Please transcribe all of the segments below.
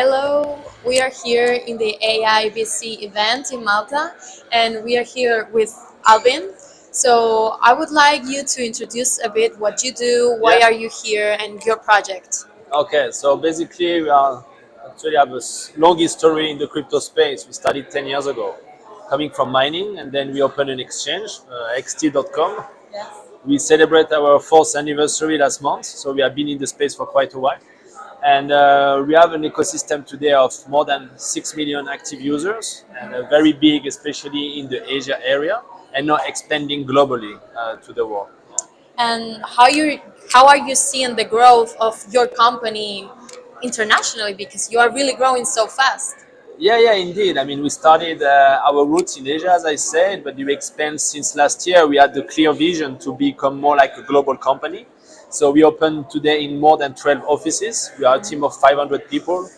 Hello, we are here in the AIBC event in Malta, and we are here with Albin. So I would like you to introduce a bit what you do, why Yeah. are you here, and your project. Okay, so basically we are actually have a long history in the crypto space. We started 10 years ago, coming from mining, and then we opened an exchange, xt.com. Yes. We celebrate our fourth anniversary last month, so we have been in the space for quite a while. And we have an ecosystem today of more than 6 million active users, and very big, especially in the Asia area, and now expanding globally to the world. And how are you seeing the growth of your company internationally? Because you are really growing so fast. Yeah, indeed. I mean, we started our roots in Asia, as I said, but we expand since last year. We had the clear vision to become more like a global company. So we open today in more than 12 offices. We are a team of 500 people,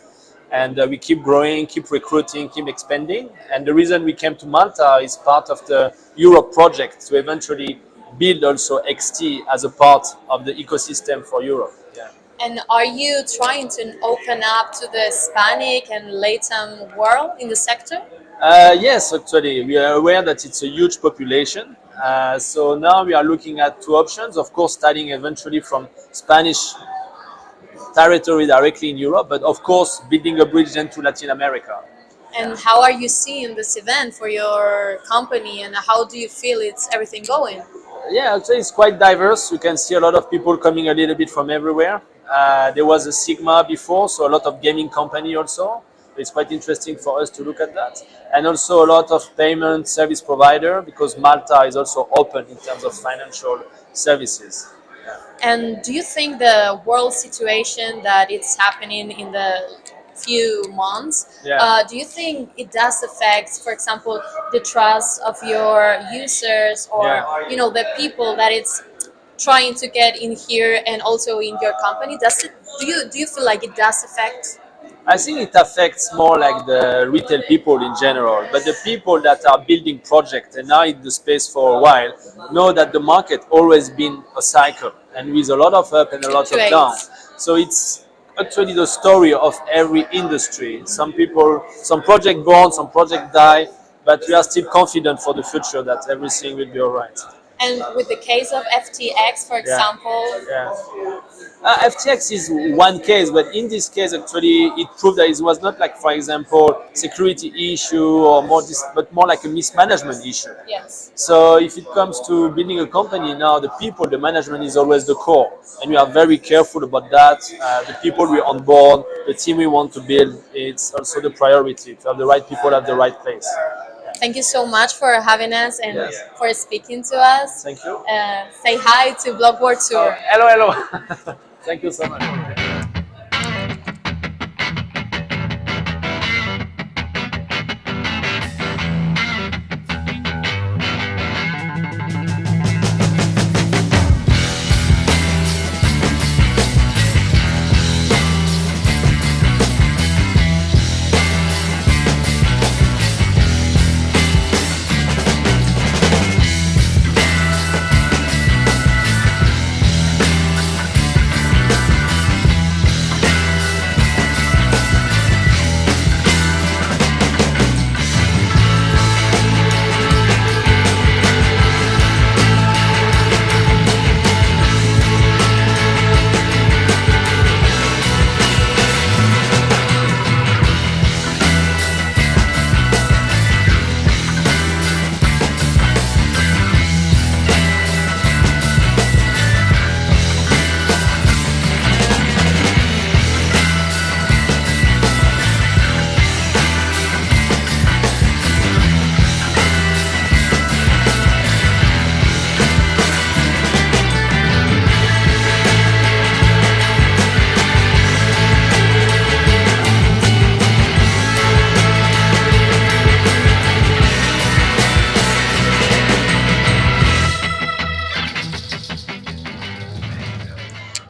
and we keep growing, keep recruiting, keep expanding. And the reason we came to Malta is part of the Europe project to eventually build also XT as a part of the ecosystem for Europe. Yeah. And are you trying to open up to the Hispanic and Latin world in the sector? Yes, actually, we are aware that it's a huge population. So now we are looking at two options. Of course, starting eventually from Spanish territory directly in Europe, but of course, building a bridge then to Latin America. And how are you seeing this event for your company, and how do you feel it's everything going? Yeah, actually, it's quite diverse. You can see a lot of people coming a little bit from everywhere. There was a Sigma before, so a lot of gaming company also. It's quite interesting for us to look at that. And also a lot of payment service provider, because Malta is also open in terms of financial services. And do you think the world situation that it's happening in the few months, Yeah. do you think it does affect, for example, the trust of your users, or Yeah. the people that it's trying to get in here and also in your company? Does it? Do you feel like it does affect? I think it affects more like the retail people in general, but the people that are building projects and are in the space for a while know that the market always been a cycle, and with a lot of up and a lot of down. Fluctuates. So it's actually the story of every industry. Some people, some project born, some project die, but we are still confident for the future that everything will be all right. And with the case of FTX, for example, Yeah. FTX is one case, but in this case, actually, it proved that it was not like, for example, security issue or more, but more like a mismanagement issue. yes. So if it comes to building a company now, the people, the management is always the core, and we are very careful about that. The people we on board, the team we want to build, it's also the priority to have the right people at the right place. Thank you so much for having us and Yes. for speaking to us. Thank you. Say hi to Block World Tour. Hello. Thank you so much.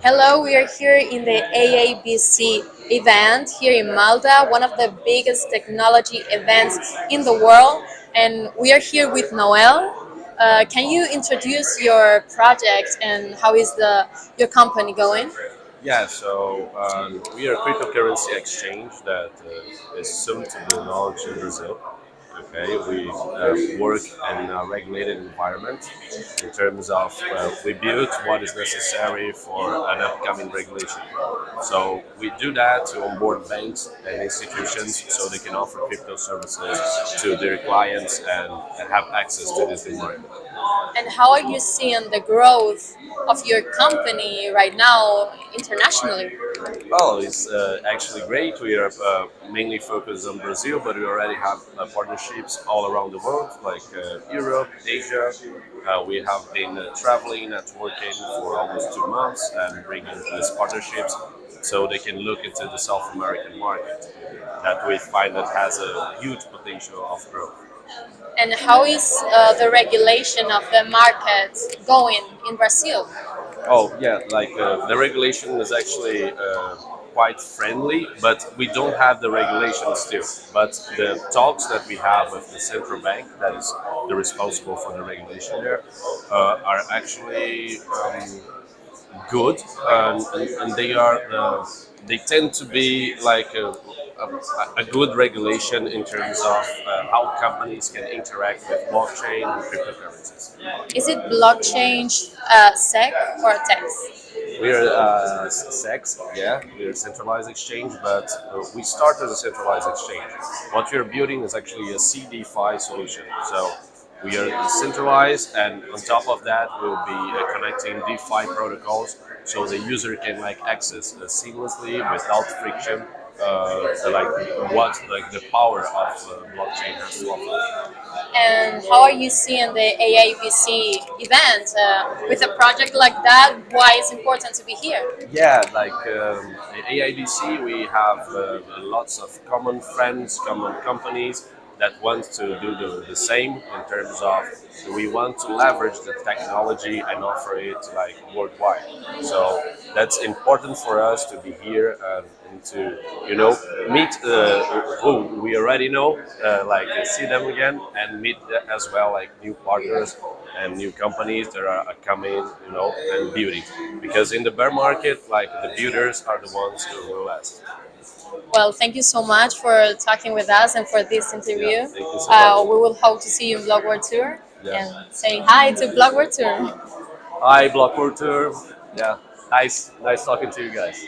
Hello, we are here in the AIBC event here in Malta, one of the biggest technology events in the world. And we are here with Noel. Can you introduce your project and how is your company going? Yeah, so we are a cryptocurrency exchange that is soon to be launched in Brazil. Okay, we work in a regulated environment in terms of we build what is necessary for an upcoming regulation. So we do that to onboard banks and institutions so they can offer crypto services to their clients and have access to this environment. And how are you seeing the growth of your company right now internationally? Well, it's actually great. We are mainly focused on Brazil, but we already have partnerships all around the world, like Europe, Asia. We have been traveling, networking for almost 2 months, and bringing these partnerships so they can look into the South American market that we find that has a huge potential of growth. And how is the regulation of the market going in Brazil? Oh yeah, like the regulation is actually quite friendly, but we don't have the regulation still. But the talks that we have with the central bank, that is the responsible for the regulation there, are actually good, and they tend to be like a good regulation in terms of how companies can interact with blockchain and cryptocurrencies. Is it blockchange SEC or tax? We are SEX, yeah, we are a centralized exchange, but we start as a centralized exchange. What we are building is actually a CDFI solution. So we are centralized, and on top of that, we'll be connecting DeFi protocols so the user can like access seamlessly without friction, like the power of blockchain has to offer. And how are you seeing the AIBC event? With a project like that, why it's important to be here? Yeah, like AIBC, we have lots of common friends, common companies that want to do the same in terms of we want to leverage the technology and offer it like worldwide. So that's important for us to be here and to meet who we already know, see them again and meet as well like new partners and new companies that are coming, and building. Because in the bear market, like the builders are the ones who will last. Well, thank you so much for talking with us and for this Yeah, interview. thank you so much. We will hope to see you in Blog World Tour Yeah. and say hi to Blog World Tour. Hi, Blockworld Tour. Yeah, nice talking to you guys.